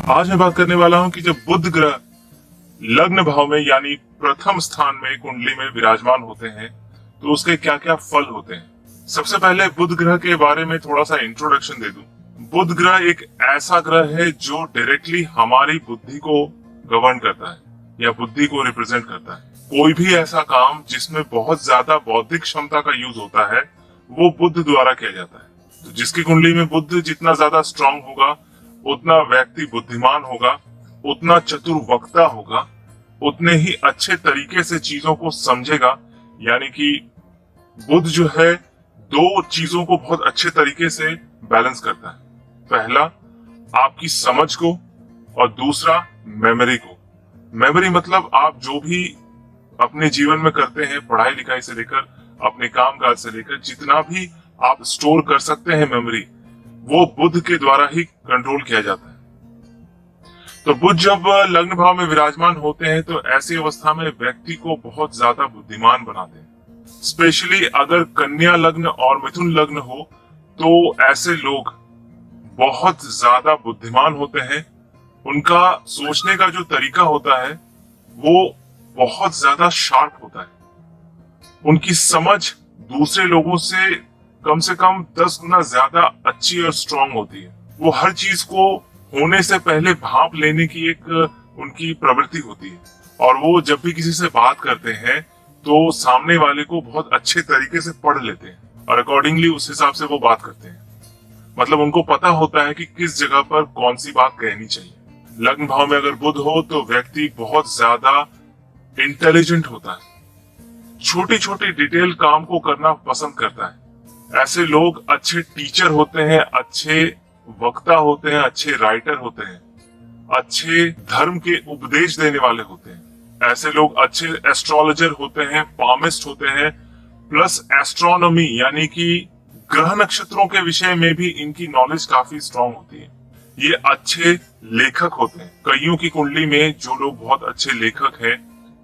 आज मैं बात करने वाला हूं कि जब बुध ग्रह लग्न भाव में यानी प्रथम स्थान में कुंडली में विराजमान होते हैं तो उसके क्या क्या फल होते हैं। सबसे पहले बुध ग्रह के बारे में थोड़ा सा इंट्रोडक्शन दे दूं। बुध ग्रह एक ऐसा ग्रह है जो डायरेक्टली हमारी बुद्धि को गवर्न करता है या बुद्धि को रिप्रेजेंट करता है। कोई भी ऐसा काम जिसमें बहुत ज्यादा बौद्धिक क्षमता का यूज होता है वो बुध द्वारा किया जाता है। तो जिसकी कुंडली में बुध जितना ज्यादा स्ट्रांग होगा उतना व्यक्ति बुद्धिमान होगा, उतना चतुर वक्ता होगा, उतने ही अच्छे तरीके से चीजों को समझेगा। यानी कि बुध जो है दो चीजों को बहुत अच्छे तरीके से बैलेंस करता है। पहला आपकी समझ को और दूसरा मेमोरी को। मेमोरी मतलब आप जो भी अपने जीवन में करते हैं, पढ़ाई लिखाई से लेकर अपने काम काज से लेकर जितना भी आप स्टोर कर सकते हैं मेमोरी, वो बुध के द्वारा ही कंट्रोल किया जाता है। तो बुध जब लग्न भाव में विराजमान होते हैं तो ऐसी अवस्था में व्यक्ति को बहुत ज्यादा बुद्धिमान बनाते हैं। स्पेशली अगर कन्या लग्न और मिथुन लग्न हो तो ऐसे लोग बहुत ज्यादा बुद्धिमान होते हैं। उनका सोचने का जो तरीका होता है वो बहुत ज्यादा शार्प होता है। उनकी समझ दूसरे लोगों से कम 10 गुना ज्यादा अच्छी और स्ट्रांग होती है। वो हर चीज को होने से पहले भांप लेने की एक उनकी प्रवृत्ति होती है और वो जब भी किसी से बात करते हैं तो सामने वाले को बहुत अच्छे तरीके से पढ़ लेते हैं और अकॉर्डिंगली उस हिसाब से वो बात करते हैं। मतलब उनको पता होता है कि किस जगह पर कौन सी बात कहनी चाहिए। लग्न भाव में अगर बुध हो तो व्यक्ति बहुत ज्यादा इंटेलिजेंट होता है, छोटी छोटी डिटेल काम को करना पसंद करता है। ऐसे लोग अच्छे टीचर होते हैं, अच्छे वक्ता होते हैं, अच्छे राइटर होते हैं, अच्छे धर्म के उपदेश देने वाले होते हैं। ऐसे लोग अच्छे एस्ट्रोलॉजर होते हैं, पामिस्ट होते हैं, प्लस एस्ट्रोनॉमी यानी कि ग्रह नक्षत्रों के विषय में भी इनकी नॉलेज काफी स्ट्रांग होती है। ये अच्छे लेखक होते हैं। कईयों की कुंडली में जो लोग बहुत अच्छे लेखक हैं,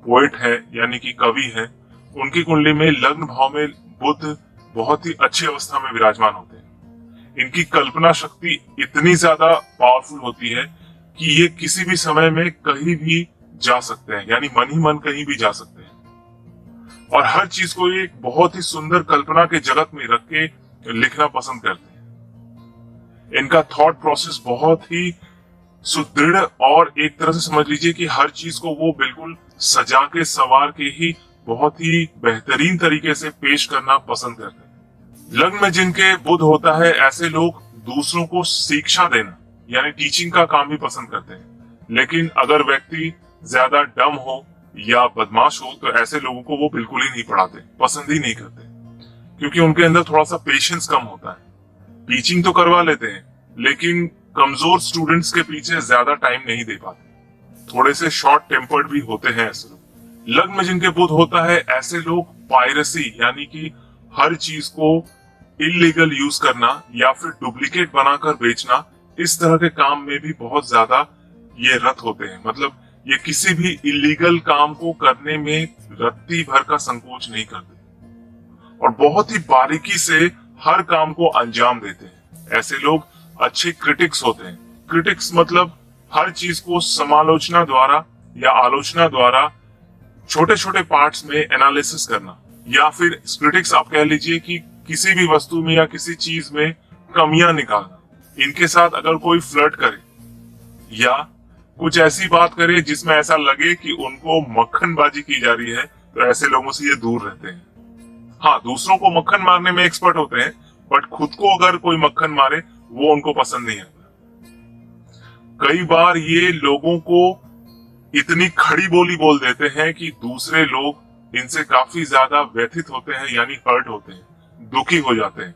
पोएट है यानी कि कवि है, उनकी कुंडली में लग्न भाव में बुध बहुत ही अच्छी अवस्था में विराजमान होते हैं। इनकी कल्पना शक्ति इतनी ज्यादा पावरफुल होती है कि ये किसी भी समय में कहीं भी जा सकते हैं, यानी मन ही मन कहीं भी जा सकते हैं और हर चीज को एक बहुत ही सुंदर कल्पना के जगत में रख के लिखना पसंद करते हैं। इनका थॉट प्रोसेस बहुत ही सुदृढ़ और एक तरह से समझ लीजिए कि हर चीज को वो बिल्कुल सजा के सवार के ही बहुत ही बेहतरीन तरीके से पेश करना पसंद करते हैं। लग्न में जिनके बुध होता है ऐसे लोग दूसरों को शिक्षा देना यानी टीचिंग का काम भी पसंद करते हैं। लेकिन अगर व्यक्ति ज्यादा डम हो या बदमाश हो तो ऐसे लोगों को वो बिल्कुल ही नहीं पढ़ाते, पसंद ही नहीं करते, क्योंकि उनके अंदर थोड़ा सा पेशेंस कम होता है। टीचिंग तो करवा लेते हैं लेकिन कमजोर स्टूडेंट्स के पीछे ज्यादा टाइम नहीं दे पाते, थोड़े से शॉर्ट टेम्पर्ड भी होते हैं ऐसे लोग। लग्न में जिनके बुध होता है ऐसे लोग पायरेसी यानी कि हर चीज को इलीगल यूज करना या फिर डुप्लीकेट बनाकर बेचना, इस तरह के काम में भी बहुत ज्यादा ये रत होते हैं। मतलब ये किसी भी इलीगल काम को करने में रत्ती भर का संकोच नहीं करते और बहुत ही बारीकी से हर काम को अंजाम देते हैं। ऐसे लोग अच्छे क्रिटिक्स होते हैं। क्रिटिक्स मतलब हर चीज को समालोचना द्वारा या आलोचना द्वारा छोटे छोटे पार्ट्स में एनालिसिस करना, या फिर क्रिटिक्स आप कह लीजिए कि किसी भी वस्तु में या किसी चीज में कमियां निकालना। इनके साथ अगर कोई फ्लर्ट करे या कुछ ऐसी बात करे जिसमें ऐसा लगे कि उनको मक्खनबाजी की जा रही है तो ऐसे लोगों से ये दूर रहते हैं। हाँ, दूसरों को मक्खन मारने में एक्सपर्ट होते हैं बट खुद को अगर कोई मक्खन मारे वो उनको पसंद नहीं आता। कई बार ये लोगों को इतनी खड़ी बोली बोल देते हैं कि दूसरे लोग इनसे काफी ज्यादा व्यथित होते हैं यानी हर्ट होते हैं, दुखी हो जाते हैं।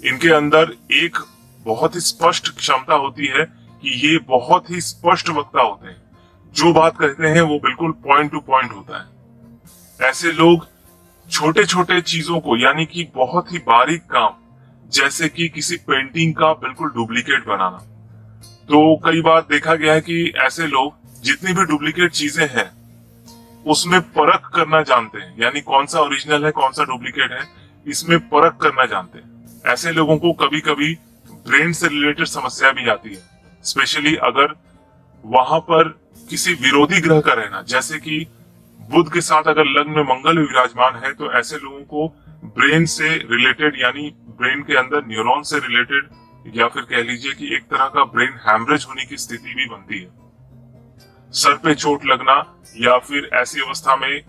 इनके अंदर एक बहुत ही स्पष्ट क्षमता होती है कि ये बहुत ही स्पष्ट वक्ता होते हैं। जो बात कहते हैं वो बिल्कुल पॉइंट टू पॉइंट होता है। ऐसे लोग छोटे छोटे चीजों को यानी कि बहुत ही बारीक काम, जैसे कि किसी पेंटिंग का बिल्कुल डुप्लीकेट बनाना, तो कई बार देखा गया है कि ऐसे लोग जितनी भी डुप्लीकेट चीजें हैं उसमें परख करना जानते हैं, यानी कौन सा ओरिजिनल है कौन सा डुप्लीकेट है इसमें परख करना जानते हैं। ऐसे लोगों को कभी कभी ब्रेन से रिलेटेड समस्या भी आती है, स्पेशली अगर वहां पर किसी विरोधी ग्रह का रहना, जैसे कि बुध के साथ अगर लग्न में मंगल भी विराजमान है तो ऐसे लोगों को ब्रेन से रिलेटेड यानी ब्रेन के अंदर न्यूरॉन से रिलेटेड या फिर कह लीजिए कि एक तरह का ब्रेन हैमरेज होने की स्थिति भी बनती है। सर पे चोट लगना या फिर ऐसी अवस्था में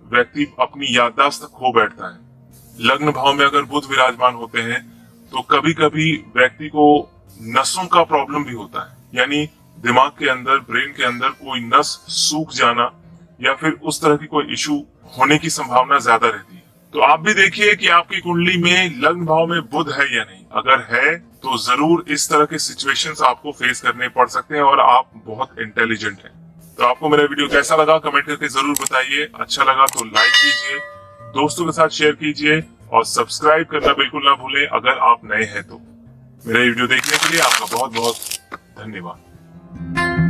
व्यक्ति अपनी याददाश्त खो बैठता है। लग्न भाव में अगर बुध विराजमान होते हैं तो कभी कभी व्यक्ति को नसों का प्रॉब्लम भी होता है, यानी दिमाग के अंदर ब्रेन के अंदर कोई नस सूख जाना या फिर उस तरह की कोई इशू होने की संभावना ज्यादा रहती है। तो आप भी देखिए कि आपकी कुंडली में लग्न भाव में बुध है या नहीं। अगर है तो जरूर इस तरह के सिचुएशंस आपको फेस करने पड़ सकते हैं और आप बहुत इंटेलिजेंट हैं। तो आपको मेरा वीडियो कैसा लगा कमेंट करके जरूर बताइए। अच्छा लगा तो लाइक कीजिए, दोस्तों के साथ शेयर कीजिए और सब्सक्राइब करना बिल्कुल ना भूलें अगर आप नए हैं तो। मेरा वीडियो देखने के लिए आपका बहुत बहुत धन्यवाद।